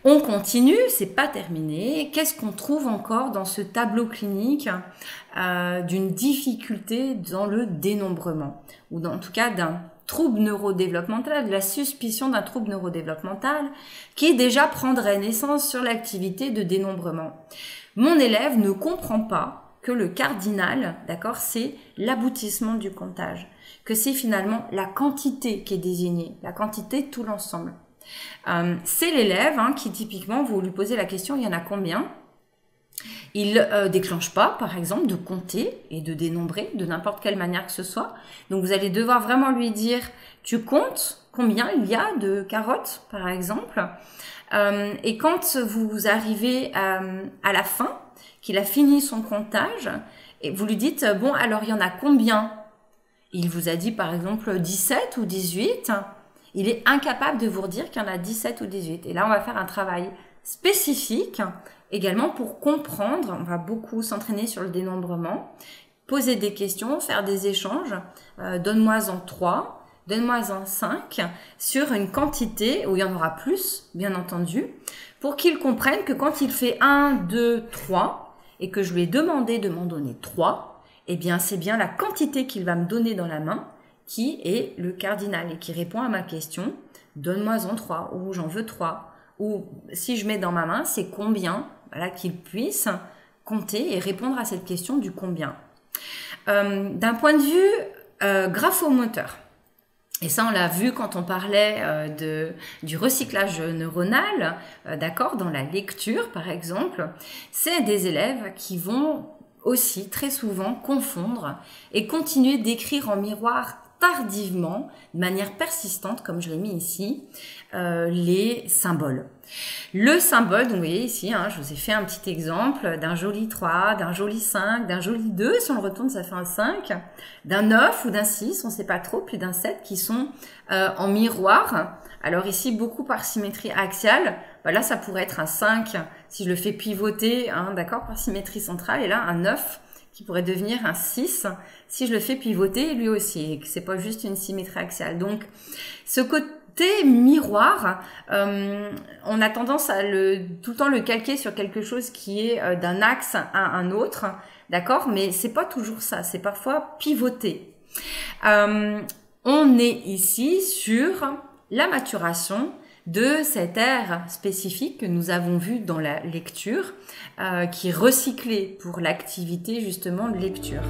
On continue, c'est pas terminé. Qu'est-ce qu'on trouve encore dans ce tableau clinique d'une difficulté dans le dénombrement, ou en tout cas d'un trouble neurodéveloppemental, de la suspicion d'un trouble neurodéveloppemental qui déjà prendrait naissance sur l'activité de dénombrement. Mon élève ne comprend pas que le cardinal, d'accord, c'est l'aboutissement du comptage, que c'est finalement la quantité qui est désignée, la quantité de tout l'ensemble. C'est l'élève qui typiquement, vous lui posez la question, il y en a combien? Il déclenche pas, par exemple, de compter et de dénombrer de n'importe quelle manière que ce soit. Donc vous allez devoir vraiment lui dire, tu comptes combien il y a de carottes, par exemple. Et quand vous arrivez à la fin, qu'il a fini son comptage, et vous lui dites, bon, alors il y en a combien? Il vous a dit, par exemple, 17 ou 18. Il est incapable de vous redire qu'il y en a 17 ou 18. Et là, on va faire un travail spécifique également pour comprendre. On va beaucoup s'entraîner sur le dénombrement, poser des questions, faire des échanges. Donne-moi-en 3, donne-moi-en 5 sur une quantité où il y en aura plus, bien entendu, pour qu'il comprenne que quand il fait 1, 2, 3 et que je lui ai demandé de m'en donner 3, eh bien, c'est bien la quantité qu'il va me donner dans la main qui est le cardinal et qui répond à ma question, donne-moi-en 3 ou j'en veux 3. Ou si je mets dans ma main, c'est combien, voilà, qu'il puisse compter et répondre à cette question du combien. D'un point de vue graphomoteur, et ça on l'a vu quand on parlait du recyclage neuronal, d'accord, dans la lecture par exemple, c'est des élèves qui vont aussi très souvent confondre et continuer d'écrire en miroir tardivement, de manière persistante, comme je l'ai mis ici, les symboles. Le symbole, donc vous voyez ici, je vous ai fait un petit exemple d'un joli 3, d'un joli 5, d'un joli 2, si on le retourne ça fait un 5, d'un 9 ou d'un 6, on ne sait pas trop, puis d'un 7 qui sont en miroir. Alors ici, beaucoup par symétrie axiale, là ça pourrait être un 5 si je le fais pivoter, d'accord, par symétrie centrale, et là un 9 qui pourrait devenir un 6 si je le fais pivoter lui aussi, et que c'est pas juste une symétrie axiale. Donc, ce côté miroir, on a tendance à tout le temps le calquer sur quelque chose qui est d'un axe à un autre, d'accord? Mais c'est pas toujours ça, c'est parfois pivoter. On est ici sur la maturation de cette aire spécifique que nous avons vu dans la lecture, qui est recyclée pour l'activité justement de lecture.